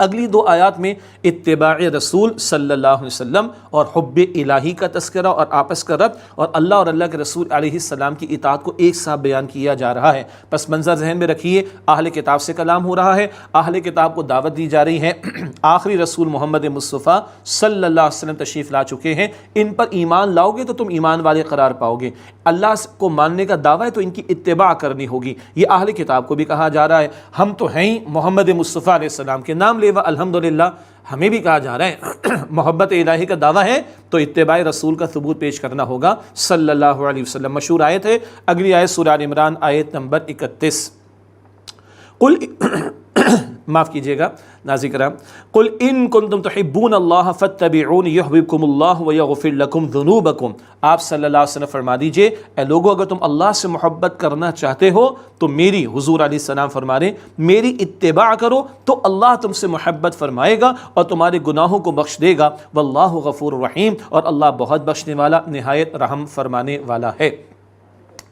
اگلی دو آیات میں اتباع رسول صلی اللہ علیہ وسلم اور حب الہی کا تذکرہ اور آپس کا ربط اور اللہ اور اللہ کے رسول علیہ السلام کی اطاعت کو ایک ساتھ بیان کیا جا رہا ہے۔ پس منظر ذہن میں رکھیے، اہل کتاب سے کلام ہو رہا ہے، اہل کتاب کو دعوت دی جا رہی ہے، آخری رسول محمد مصطفیٰ صلی اللہ علیہ وسلم تشریف لا چکے ہیں، ان پر ایمان لاؤ گے تو تم ایمان والے قرار پاؤ گے، اللہ کو ماننے کا دعویٰ ہے تو ان کی اتباع کرنی ہوگی۔ یہ اہل کتاب کو بھی کہا جا رہا ہے، ہم تو ہیں ہی محمد مصطفیٰ علیہ السلام کے نام لیوا الحمدللہ، ہمیں بھی کہا جا رہا ہے محبت الہی کا دعویٰ ہے تو اتباع رسول کا ثبوت پیش کرنا ہوگا صلی اللہ علیہ وسلم۔ مشہور آیت ہے، اگلی آیت سورہ آل عمران آیت نمبر 31، قل معاف کیجیے گا ناظرین کرام، قل ان کنتم تحبون اللہ فاتبعونی یحببکم اللہ ویغفر لکم ذنوبکم، آپ صلی اللہ علیہ وسلم فرما دیجئے اے لوگو اگر تم اللہ سے محبت کرنا چاہتے ہو تو میری، حضور علیہ السلام فرما رہے میری اتباع کرو تو اللہ تم سے محبت فرمائے گا اور تمہارے گناہوں کو بخش دے گا، واللہ غفور رحیم، اور اللہ بہت بخشنے والا نہایت رحم فرمانے والا ہے۔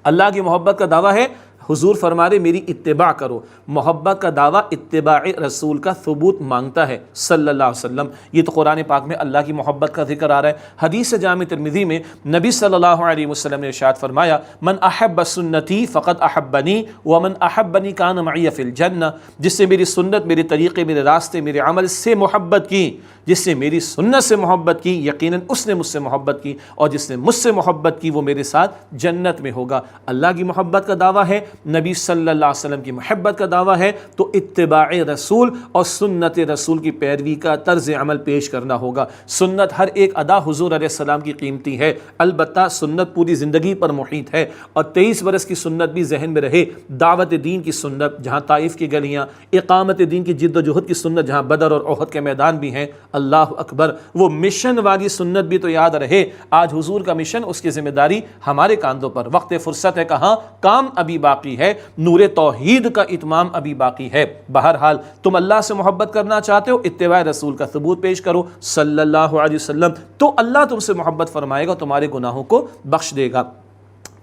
اللہ کی محبت کا دعویٰ ہے، حضور فرما رہے میری اتباع کرو، محبت کا دعویٰ اتباع رسول کا ثبوت مانگتا ہے صلی اللہ علیہ وسلم۔ یہ تو قرآن پاک میں اللہ کی محبت کا ذکر آ رہا ہے۔ حدیث جامع ترمذی میں نبی صلی اللہ علیہ وسلم نے ارشاد فرمایا من احب سنتی فقد احبنی ومن احبنی کان معی فی الجنہ، جس سے میری سنت، میرے طریقے، میرے راستے، میرے عمل سے محبت کی، جس نے میری سنت سے محبت کی یقیناً اس نے مجھ سے محبت کی، اور جس نے مجھ سے محبت کی وہ میرے ساتھ جنت میں ہوگا۔ اللہ کی محبت کا دعویٰ ہے، نبی صلی اللہ علیہ وسلم کی محبت کا دعویٰ ہے تو اتباع رسول اور سنت رسول کی پیروی کا طرز عمل پیش کرنا ہوگا۔ سنت ہر ایک ادا حضور علیہ السلام کی قیمتی ہے، البتہ سنت پوری زندگی پر محیط ہے، اور 23 برس کی سنت بھی ذہن میں رہے، دعوت دین کی سنت جہاں طائف کی گلیاں، اقامت دین کی جد و جہد کی سنت جہاں بدر اور احد کے میدان بھی ہیں، اللہ اکبر، وہ مشن والی سنت بھی تو یاد رہے۔ آج حضور کا مشن، اس کی ذمہ داری ہمارے کاندھوں پر، وقت فرصت ہے کہاں، کام ابھی باقی ہے، نور توحید کا اتمام ابھی باقی ہے۔ بہرحال تم اللہ سے محبت کرنا چاہتے ہو، اتباع رسول کا ثبوت پیش کرو صلی اللہ علیہ وسلم، تو اللہ تم سے محبت فرمائے گا، تمہارے گناہوں کو بخش دے گا۔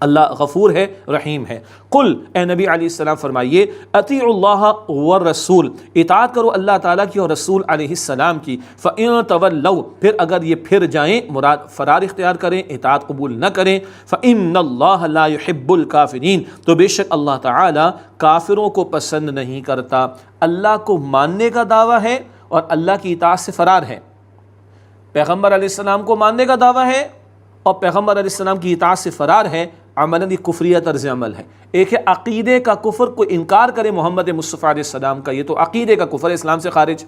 اللہ غفور ہے، رحیم ہے۔ قل، اے نبی علیہ السلام فرمائیے اطیعوا اللہ والرسول، اطاعت کرو اللہ تعالیٰ کی اور رسول علیہ السلام کی، فَإِن تَوَلَّوْا، پھر اگر یہ پھر جائیں، مراد فرار اختیار کریں، اطاعت قبول نہ کریں، فَإِنَّ اللَّهَ لَا يُحِبُّ الْكَافِرِينَ، تو بے شک اللہ تعالیٰ کافروں کو پسند نہیں کرتا۔ اللہ کو ماننے کا دعویٰ ہے اور اللہ کی اطاعت سے فرار ہے، پیغمبر علیہ السلام کو ماننے کا دعویٰ ہے اور پیغمبر علیہ السلام کی اطاعت سے فرار ہے، عملاً یہ کفریہ طرز عمل ہے۔ ایک ہے عقیدے کا کفر، کوئی انکار کرے محمد مصطفیٰ علیہ السلام کا، یہ تو عقیدے کا کفر ہے، اسلام سے خارج۔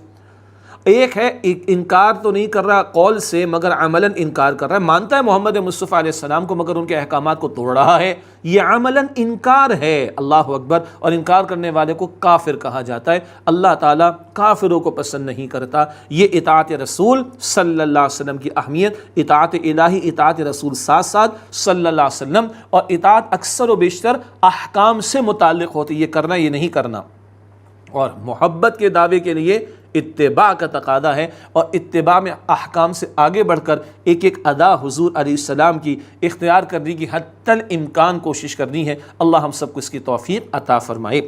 ایک ہے انکار تو نہیں کر رہا قول سے مگر عملاً انکار کر رہا ہے، مانتا ہے محمد مصطفیٰ علیہ السلام کو مگر ان کے احکامات کو توڑ رہا ہے، یہ عملاً انکار ہے، اللہ اکبر، اور انکار کرنے والے کو کافر کہا جاتا ہے۔ اللہ تعالیٰ کافروں کو پسند نہیں کرتا۔ یہ اطاعت رسول صلی اللہ علیہ وسلم کی اہمیت، اطاعت الہی، اطاعت رسول ساتھ ساتھ صلی اللہ علیہ وسلم، اور اطاعت اکثر و بیشتر احکام سے متعلق ہوتی ہے، یہ کرنا یہ نہیں کرنا، اور محبت کے دعوے کے لیے اتباع کا تقاضا ہے، اور اتباع میں احکام سے آگے بڑھ کر ایک ایک ادا حضور علیہ السلام کی اختیار کرنے کی حتی الامکان کوشش کرنی ہے۔ اللہ ہم سب کو اس کی توفیق عطا فرمائے۔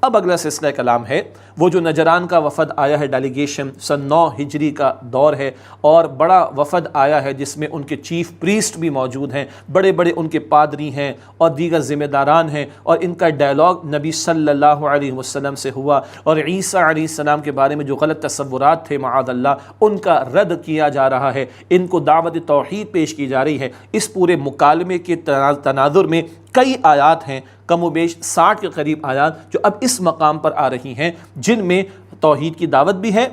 اب اگلا سلسلہ کلام ہے وہ جو نجران کا وفد آیا ہے، ڈیلیگیشن، سن 9 ہجری کا دور ہے، اور بڑا وفد آیا ہے جس میں ان کے چیف پریسٹ بھی موجود ہیں، بڑے بڑے ان کے پادری ہیں اور دیگر ذمہ داران ہیں، اور ان کا ڈائلاگ نبی صلی اللہ علیہ وسلم سے ہوا، اور عیسیٰ علیہ السلام کے بارے میں جو غلط تصورات تھے معاذ اللہ ان کا رد کیا جا رہا ہے، ان کو دعوت توحید پیش کی جا رہی ہے۔ اس پورے مکالمے کے تناظر میں کئی آیات ہیں، کم و بیش 60 کے قریب آیات جو اب اس مقام پر آ رہی ہیں، جن میں توحید کی دعوت بھی ہے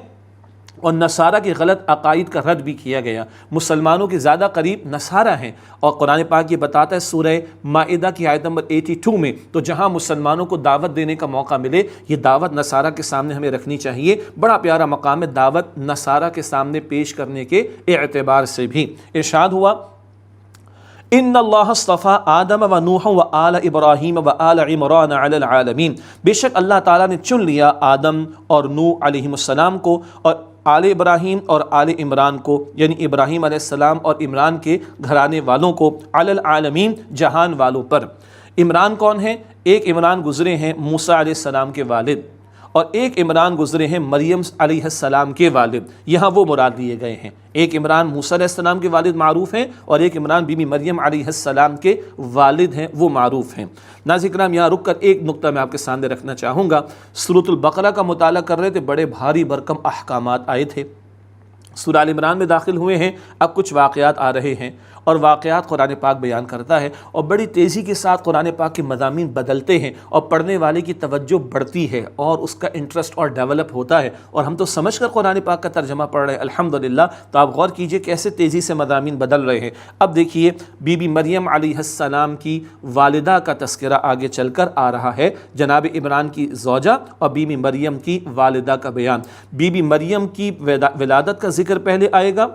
اور نصارہ کے غلط عقائد کا رد بھی کیا گیا۔ مسلمانوں کے زیادہ قریب نصارہ ہیں، اور قرآن پاک یہ بتاتا ہے سورہ مائدہ کی آیت نمبر 82 میں، تو جہاں مسلمانوں کو دعوت دینے کا موقع ملے، یہ دعوت نصارہ کے سامنے ہمیں رکھنی چاہیے۔ بڑا پیارا مقام ہے دعوت نصارہ کے سامنے پیش کرنے کے اعتبار سے بھی۔ ارشاد ہوا ان اللہ اصطفیٰ آدم و نوح و آل ابراہیم و آل عمران علی العالمین، بے شک اللہ تعالیٰ نے چن لیا آدم اور نوح علیہ السلام کو، اور آل ابراہیم اور آل عمران کو، یعنی ابراہیم علیہ السلام اور عمران کے گھرانے والوں کو، علی العالمین، جہان والوں پر۔ عمران کون ہیں؟ ایک عمران گزرے ہیں موسیٰ علیہ السلام کے والد، اور ایک عمران گزرے ہیں مریم علیہ السلام کے والد، یہاں وہ مراد لیے گئے ہیں۔ ایک عمران موسیٰ علیہ السلام کے والد معروف ہیں اور ایک عمران بی بی مریم علیہ السلام کے والد ہیں، وہ معروف ہیں۔ ناظرین کرام، یہاں رک کر ایک نقطہ میں آپ کے سامنے رکھنا چاہوں گا۔ سورۃ البقرہ کا مطالعہ کر رہے تھے، بڑے بھاری بھرکم احکامات آئے تھے، سورہ آل عمران میں داخل ہوئے ہیں، اب کچھ واقعات آ رہے ہیں اور واقعات قرآن پاک بیان کرتا ہے اور بڑی تیزی کے ساتھ قرآن پاک کے مضامین بدلتے ہیں اور پڑھنے والے کی توجہ بڑھتی ہے اور اس کا انٹرسٹ اور ڈیولپ ہوتا ہے، اور ہم تو سمجھ کر قرآن پاک کا ترجمہ پڑھ رہے ہیں الحمدللہ۔ تو آپ غور کیجئے کیسے تیزی سے مضامین بدل رہے ہیں۔ اب دیکھیے بی بی مریم علیہ السلام کی والدہ کا تذکرہ آگے چل کر آ رہا ہے، جناب عمران کی زوجہ اور بی بی مریم کی والدہ کا بیان۔ بی بی مریم کی ولادت کا ذکر پہلے آئے گا،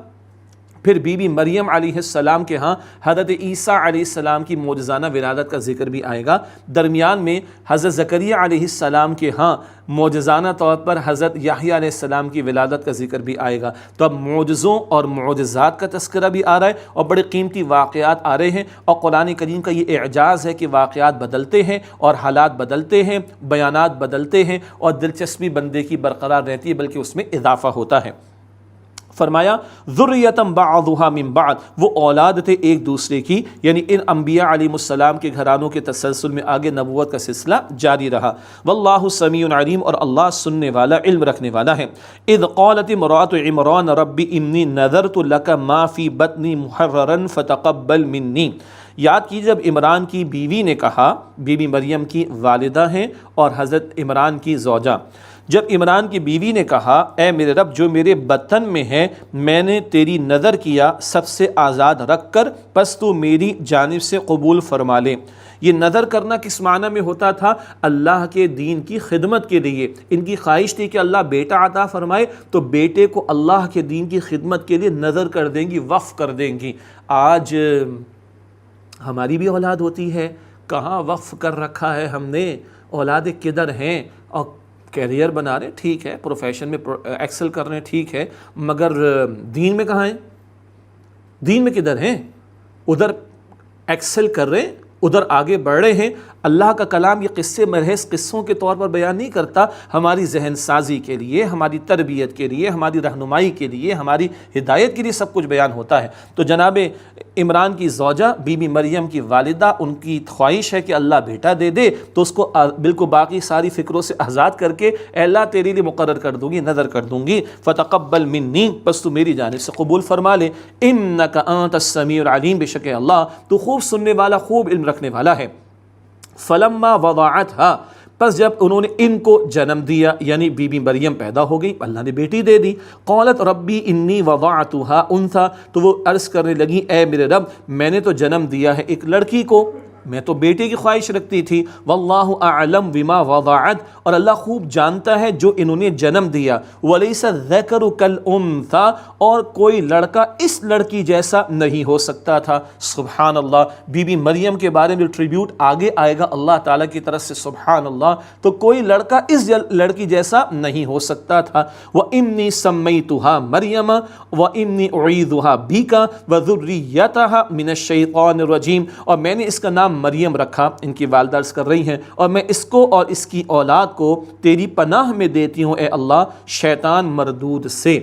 پھر بی بی مریم علیہ السلام کے ہاں حضرت عیسیٰ علیہ السلام کی معجزانہ ولادت کا ذکر بھی آئے گا، درمیان میں حضرت زکریا علیہ السلام کے ہاں معجزانہ طور پر حضرت یحییٰ علیہ السلام کی ولادت کا ذکر بھی آئے گا۔ تو اب معجزوں اور معجزات کا تذکرہ بھی آ رہا ہے اور بڑے قیمتی واقعات آ رہے ہیں، اور قرآن کریم کا یہ اعجاز ہے کہ واقعات بدلتے ہیں اور حالات بدلتے ہیں، بیانات بدلتے ہیں اور دلچسپی بندے کی برقرار رہتی ہے، بلکہ اس میں اضافہ ہوتا ہے۔ فرمایا ذریۃ بعضھا من بعض، وہ اولاد تھے ایک دوسرے کی، یعنی ان انبیاء علیہ السلام کے گھرانوں کے تسلسل میں آگے نبوت کا سلسلہ جاری رہا۔ واللہ سمیع علیم، اور اللہ سننے والا، علم رکھنے والا ہے۔ اذ قالت امرأة عمران رب انی نذرت لک ما فی بطنی محررا فتقبل منی۔ یاد کی جب عمران کی بیوی نے کہا، بی بی مریم کی والدہ ہیں اور حضرت عمران کی زوجہ، جب عمران کی بیوی نے کہا اے میرے رب جو میرے بطن میں ہے میں نے تیری نظر کیا سب سے آزاد رکھ کر، پس تو میری جانب سے قبول فرما لے۔ یہ نظر کرنا کس معنی میں ہوتا تھا؟ اللہ کے دین کی خدمت کے لیے۔ ان کی خواہش تھی کہ اللہ بیٹا عطا فرمائے تو بیٹے کو اللہ کے دین کی خدمت کے لیے نظر کر دیں گی، وقف کر دیں گی۔ آج ہماری بھی اولاد ہوتی ہے، کہاں وقف کر رکھا ہے ہم نے، اولادیں کدھر ہیں، اور کیریئر بنا رہے، ٹھیک ہے، پروفیشن میں ایکسل کر رہے ہیں، ٹھیک ہے، مگر دین میں کہاں ہیں؟ دین میں کدھر ہیں؟ ادھر ایکسل کر رہے ہیں، ادھر آگے بڑھ رہے ہیں۔ اللہ کا کلام یہ قصے محض قصوں کے طور پر بیان نہیں کرتا، ہماری ذہن سازی کے لیے، ہماری تربیت کے لیے، ہماری رہنمائی کے لیے، ہماری ہدایت کے لیے سب کچھ بیان ہوتا ہے۔ تو جناب عمران کی زوجہ بی بی مریم کی والدہ، ان کی خواہش ہے کہ اللہ بیٹا دے دے، تو اس کو بالکل باقی ساری فکروں سے آزاد کر کے اے اللہ تیرے لیے مقرر کر دوں گی، نظر کر دوں گی، فتقبل منی، پس تو میری جانب سے قبول فرما لے، انک انت السمیع العلیم، بے شک اللہ تو خوب سننے والا، خوب علم رکھنے والا ہے۔ فلما وضعتها، پس جب انہوں نے ان کو جنم دیا، یعنی بی بی مریم پیدا ہو گئی، اللہ نے بیٹی دے دی، قالت ربی انی وضعتها انثى، تو وہ عرض کرنے لگی اے میرے رب میں نے تو جنم دیا ہے ایک لڑکی کو، میں تو بیٹے کی خواہش رکھتی تھی، واللہ اعلم بما وضعت، اور اللہ خوب جانتا ہے جو انہوں نے جنم دیا، ولیس الذکر کالانثی، اور کوئی لڑکا اس لڑکی جیسا نہیں ہو سکتا تھا۔ سبحان اللہ، بی بی مریم کے بارے میں ٹریبیوٹ آگے آئے گا اللہ تعالیٰ کی طرف سے، سبحان اللہ، تو کوئی لڑکا اس لڑکی جیسا نہیں ہو سکتا تھا۔ وَإِنِّي سَمَّيْتُهَا مَرْيَمَ وَإِنِّي أُعِيذُهَا بِكَ وَذُرِّيَّتَهَا مِنَ الشَّيْطَانِ الرَّجِيمِ، اور میں نے اس کا نام مریم رکھا، ان کی والدہ عرض کر رہی ہیں، اور میں اس کو اور اس کی اولاد کو تیری پناہ میں دیتی ہوں اے اللہ شیطان مردود سے۔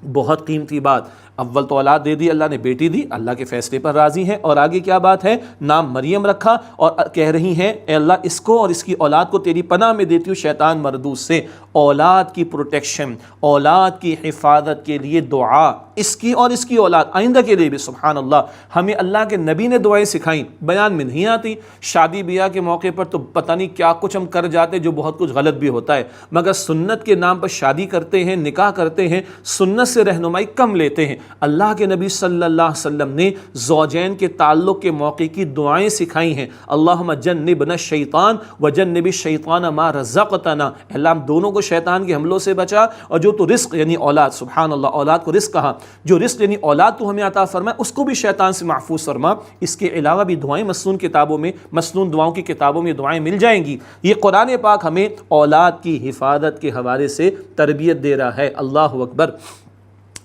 بہت قیمتی بات، اول تو اولاد دے دی، اللہ نے بیٹی دی، اللہ کے فیصلے پر راضی ہیں، اور آگے کیا بات ہے؟ نام مریم رکھا، اور کہہ رہی ہیں اے اللہ اس کو اور اس کی اولاد کو تیری پناہ میں دیتی ہوں شیطان مردود سے۔ اولاد کی پروٹیکشن، اولاد کی حفاظت کے لیے دعا، اس کی اور اس کی اولاد آئندہ کے لیے بھی، سبحان اللہ، ہمیں اللہ کے نبی نے دعائیں سکھائیں، بیان میں نہیں آتی۔ شادی بیاہ کے موقع پر تو پتہ نہیں کیا کچھ ہم کر جاتے جو بہت کچھ غلط بھی ہوتا ہے، مگر سنت کے نام پر شادی کرتے ہیں، نکاح کرتے ہیں، سنت سے رہنمائی کم لیتے ہیں۔ اللہ کے نبی صلی اللہ علیہ وسلم نے زوجین کے تعلق کے موقع کی دعائیں سکھائی ہیں، اللہم جنبنا الشیطان وجنب الشیطان ما رزقتنا، اللہ ہم دونوں کو شیطان کے حملوں سے بچا، اور جو تو رزق یعنی اولاد، سبحان اللہ، اولاد کو رزق کہا، جو رزق یعنی اولاد تو ہمیں عطا فرمائے اس کو بھی شیطان سے محفوظ فرما۔ اس کے علاوہ بھی دعائیں مسنون کتابوں میں، مسنون دعاؤں کی کتابوں میں دعائیں مل جائیں گی۔ یہ قرآن پاک ہمیں اولاد کی حفاظت کے حوالے سے تربیت دے رہا ہے، اللہ اکبر۔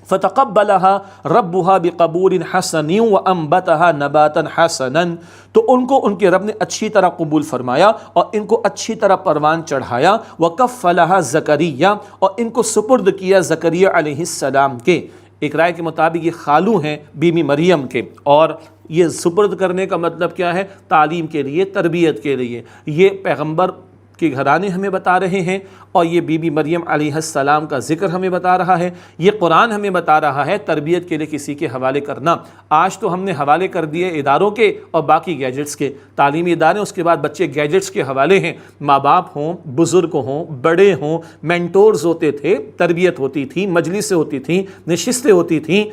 فتقبلها ربها بقبول حسن وانبتها نباتا حسنا، تو ان کو ان کے رب نے اچھی طرح قبول فرمایا اور ان کو اچھی طرح پروان چڑھایا. وکفلها زکریا، اور ان کو سپرد کیا زکریا علیہ السلام کے. ایک رائے کے مطابق یہ خالو ہیں بی بی مریم کے، اور یہ سپرد کرنے کا مطلب کیا ہے؟ تعلیم کے لیے، تربیت کے لیے. یہ پیغمبر کے گھرانے ہمیں بتا رہے ہیں، اور یہ بی بی مریم علیہ السلام کا ذکر ہمیں بتا رہا ہے. یہ قرآن ہمیں بتا رہا ہے تربیت کے لیے کسی کے حوالے کرنا. آج تو ہم نے حوالے کر دیے اداروں کے اور باقی گیجٹس کے. تعلیمی ادارے، اس کے بعد بچے گیجٹس کے حوالے ہیں. ماں باپ ہوں، بزرگ ہوں، بڑے ہوں، مینٹورز ہوتے تھے، تربیت ہوتی تھی، مجلسیں ہوتی تھیں، نشستیں ہوتی تھیں،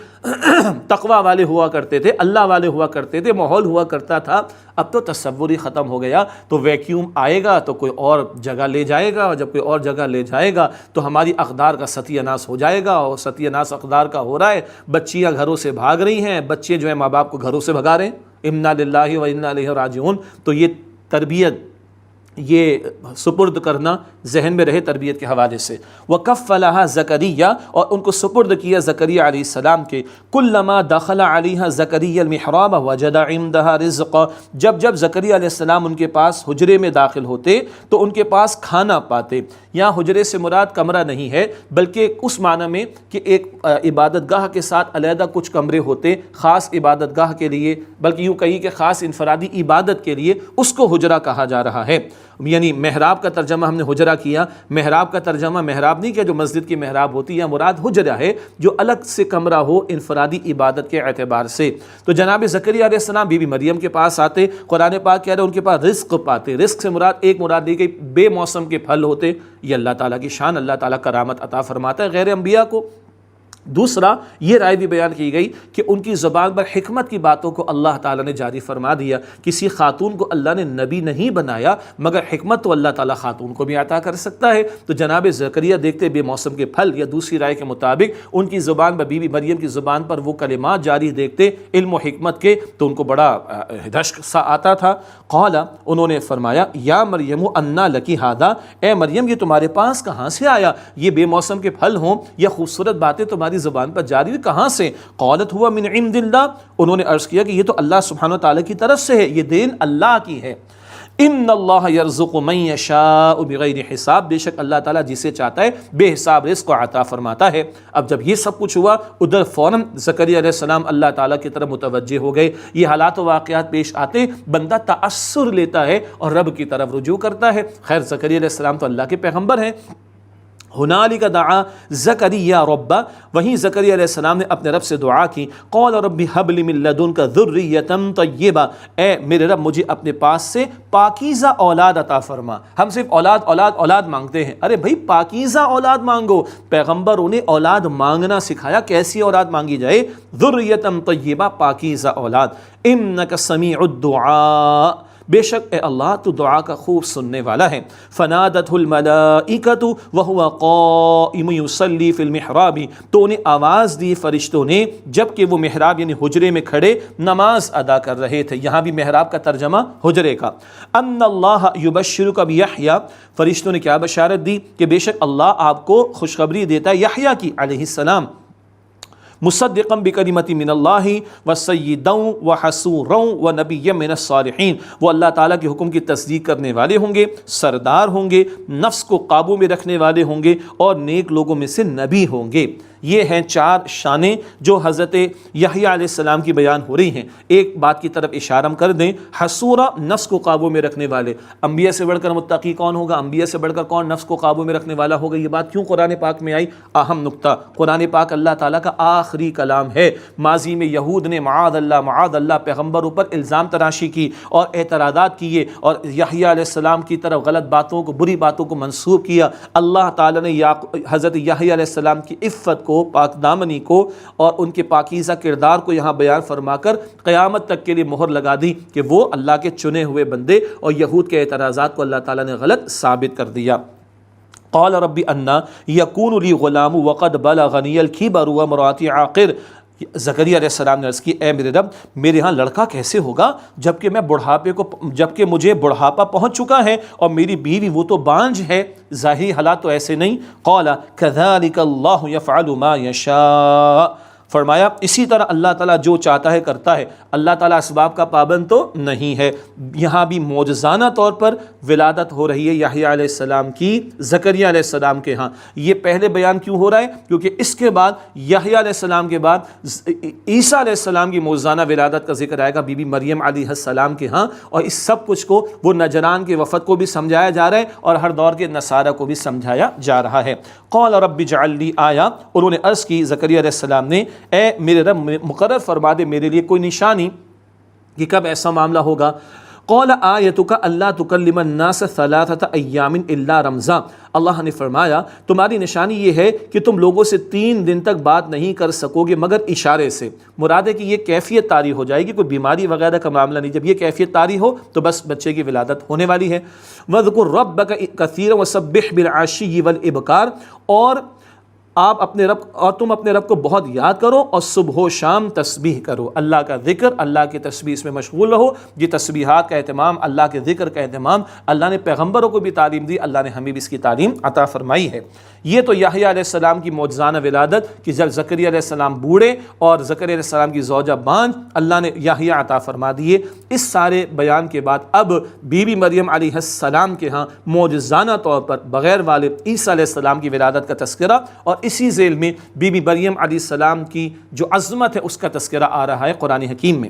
تقوی والے ہوا کرتے تھے، اللہ والے ہوا کرتے تھے، ماحول ہوا کرتا تھا. اب تو تصور ہی ختم ہو گیا. تو ویکیوم آئے گا تو کوئی اور جگہ لے جائے گا، اور جب کوئی اور جگہ لے جائے گا تو ہماری اقدار کا ستیہ ناس ہو جائے گا. اور ستیہ ناس اقدار کا ہو رہا ہے. بچیاں گھروں سے بھاگ رہی ہیں، بچے جو ہیں ماں باپ کو گھروں سے بھگا رہے ہیں. انا للہ و انا الیہ راجعون. تو یہ تربیت، یہ سپرد کرنا ذہن میں رہے تربیت کے حوالے سے. وکفلها زکریا، اور ان کو سپرد کیا زکریا علیہ السلام کے. کلما دخل علیہا زکریا المحراب وجد عندها رزقا، جب جب زکریا علیہ السلام ان کے پاس حجرے میں داخل ہوتے تو ان کے پاس کھانا پاتے. یہاں حجرے سے مراد کمرہ نہیں ہے، بلکہ اس معنی میں کہ ایک عبادت گاہ کے ساتھ علیحدہ کچھ کمرے ہوتے خاص عبادت گاہ کے لیے، بلکہ یوں کہیں کہ خاص انفرادی عبادت کے لیے، اس کو حجرہ کہا جا رہا ہے. یعنی محراب کا ترجمہ ہم نے حجرہ کیا. محراب کا ترجمہ محراب نہیں کیا جو مسجد کی محراب ہوتی ہے، مراد حجرہ ہے جو الگ سے کمرہ ہو انفرادی عبادت کے اعتبار سے. تو جناب زکریا علیہ السلام بی بی مریم کے پاس آتے. قرآن پاک کہہ رہے ہیں ان کے پاس رزق پاتے. رزق سے مراد دی گئی بے موسم کے پھل ہوتے. یہ اللہ تعالیٰ کی شان، اللہ تعالیٰ کرامت عطا فرماتا ہے غیر انبیاء کو. دوسرا یہ رائے بھی بیان کی گئی کہ ان کی زبان پر حکمت کی باتوں کو اللہ تعالیٰ نے جاری فرما دیا. کسی خاتون کو اللہ نے نبی نہیں بنایا، مگر حکمت تو اللہ تعالیٰ خاتون کو بھی عطا کر سکتا ہے. تو جناب زکریا دیکھتے بے موسم کے پھل، یا دوسری رائے کے مطابق ان کی زبان پر، بی بی مریم کی زبان پر وہ کلمات جاری دیکھتے علم و حکمت کے، تو ان کو بڑا دھشک سا آتا تھا. قال، انہوں نے فرمایا، یا مریم انا لکی ھذا، اے مریم یہ تمہارے پاس کہاں سے آیا؟ یہ بے موسم کے پھل ہوں یا خوبصورت باتیں تمہاری زبان پر جاری کہاں سے؟ قالت ہوا من عند اللہ، انہوں نے عرض کیا کہ یہ تو اللہ سبحانہ وتعالی کی طرف سے ہے، یہ دین اللہ کی ہے. ان اللہ یرزق من یشاء بغیر حساب، بے شک اللہ تعالیٰ جسے چاہتا ہے بے حساب رزق کو عطا فرماتا ہے. اب جب یہ سب کچھ ہوا، ادھر فوراً زکریا علیہ السلام اللہ تعالیٰ کی طرف متوجہ ہو گئے. یہ حالات و واقعات پیش آتے، بندہ تأثر لیتا ہے اور رب کی طرف رجوع کرتا ہے. خیر زکریا علیہ السلام تو اللہ کے پیغمبر ہیں. ہنالک دعا زکریا ربہ، وہیں زکریا علیہ السلام نے اپنے رب سے دعا کی. قال رب ھب لی من لدنک ذریۃ طیبہ، اے میرے رب مجھے اپنے پاس سے پاکیزہ اولاد عطا فرما. ہم صرف اولاد مانگتے ہیں. ارے بھائی پاکیزہ اولاد مانگو. پیغمبروں نے اولاد مانگنا سکھایا، کیسی اولاد مانگی جائے؟ ذریۃ طیبہ، پاکیزہ اولاد. انک سمیع الدعاء، بے شک اے اللہ تو دعا کا خوب سننے والا ہے. فنادته الملائکۃ وهو قائم یصلی فی المحراب، تو انہیں آواز دی فرشتوں نے جبکہ وہ محراب یعنی حجرے میں کھڑے نماز ادا کر رہے تھے. یہاں بھی محراب کا ترجمہ حجرے کا. ان اللہ یبشرک بیحییٰ، فرشتوں نے کیا بشارت دی کہ بے شک اللہ آپ کو خوشخبری دیتا ہے یحییٰ کی علیہ السلام. مصدقا بکلمۃ من اللہ وسیدا وحسورا ونبیا من الصالحین، وہ اللہ تعالیٰ کے حکم کی تصدیق کرنے والے ہوں گے، سردار ہوں گے، نفس کو قابو میں رکھنے والے ہوں گے، اور نیک لوگوں میں سے نبی ہوں گے. یہ ہیں چار شانیں جو حضرت یحییٰ علیہ السلام کی بیان ہو رہی ہیں. ایک بات کی طرف اشارہ کر دیں، حسورا نفس کو قابو میں رکھنے والے. انبیاء سے بڑھ کر متقی کون ہوگا؟ انبیاء سے بڑھ کر کون نفس کو قابو میں رکھنے والا ہوگا؟ یہ بات کیوں قرآن پاک میں آئی؟ اہم نقطہ، قرآن پاک اللہ تعالیٰ کا آخری کلام ہے. ماضی میں یہود نے معاذ اللہ پیغمبروں پر الزام تراشی کی اور اعتراضات کیے اور یحییٰ علیہ السلام کی طرف غلط باتوں کو، بری باتوں کو منسوب کیا. اللہ تعالیٰ نے حضرت یحییٰ علیہ السلام کی عفت کو، پاک دامنی کو اور ان کے پاکیزہ کردار کو یہاں بیان فرما کر قیامت تک کے لیے مہر لگا دی کہ وہ اللہ کے چنے ہوئے بندے، اور یہود کے اعتراضات کو اللہ تعالیٰ نے غلط ثابت کر دیا. قال رب انا یکون لی غلام وقد بلغنی الکبر وامرأتی عاقر، زکریا علیہ السلام نے عرض کی اے میرے رب میرے ہاں لڑکا کیسے ہوگا جبکہ مجھے بڑھاپا پہنچ چکا ہے اور میری بیوی وہ تو بانجھ ہے، ظاہری حالات تو ایسے نہیں۔ قال كذلك اللہ يفعل ما يشاء، فرمایا اسی طرح اللہ تعالیٰ جو چاہتا ہے کرتا ہے، اللہ تعالیٰ اسباب کا پابند تو نہیں ہے۔ یہاں بھی معجزانہ طور پر ولادت ہو رہی ہے یحییٰ علیہ السلام کی زکریا علیہ السلام کے ہاں۔ یہ پہلے بیان کیوں ہو رہا ہے؟ کیونکہ اس کے بعد یحییٰ علیہ السلام کے بعد عیسیٰ علیہ السلام کی معجزانہ ولادت کا ذکر آئے گا بی بی مریم علیہ السلام کے ہاں، اور اس سب کچھ کو وہ نجران کے وفد کو بھی سمجھایا جا رہا ہے اور ہر دور کے نصارہ کو بھی سمجھایا جا رہا ہے۔ قال رب اجعل لی آیہ، انہوں نے عرض کی زکریا علیہ السلام نے اے میرے رب مقرر فرما دے میرے لیے کوئی نشانی کہ کب ایسا معاملہ ہوگا۔ قال آیتک الا تکلم الناس ثلاثۃ ایام الا رمزا، اللہ نے فرمایا تمہاری نشانی یہ ہے کہ تم لوگوں سے 3 دن تک بات نہیں کر سکو گے مگر اشارے سے۔ مراد ہے کہ یہ کیفیت طاری ہو جائے گی، کوئی بیماری وغیرہ کا معاملہ نہیں، جب یہ کیفیت طاری ہو تو بس بچے کی ولادت ہونے والی ہے۔ وَاذْكُرْ رَبَّكَ كَثِيرًا وَسَبِّحْ بِالْعَشِيِّ وَالْإِبْكَارِ، اور تم اپنے رب کو بہت یاد کرو اور صبح و شام تسبیح کرو، اللہ کا ذکر، اللہ کی تسبیح اس میں مشغول رہو۔ یہ تسبیحات کا اہتمام، اللہ کے ذکر کا اہتمام اللہ نے پیغمبروں کو بھی تعلیم دی، اللہ نے ہمیں بھی اس کی تعلیم عطا فرمائی ہے۔ یہ تو یحییٰ علیہ السلام کی معجزانہ ولادت کہ جب زکریا علیہ السلام بوڑھے اور زکریا علیہ السلام کی زوجہ بانجھ، اللہ نے یحییٰ عطا فرما دیے۔ اس سارے بیان کے بعد اب بی بی مریم علیہ السلام کے ہاں معجزانہ طور پر بغیر والد عیسیٰ علیہ السلام کی ولادت کا تذکرہ، اور اسی ذیل میں بی بی مریم علیہ السلام کی جو عظمت ہے اس کا تذکرہ آ رہا ہے قرآن حکیم میں۔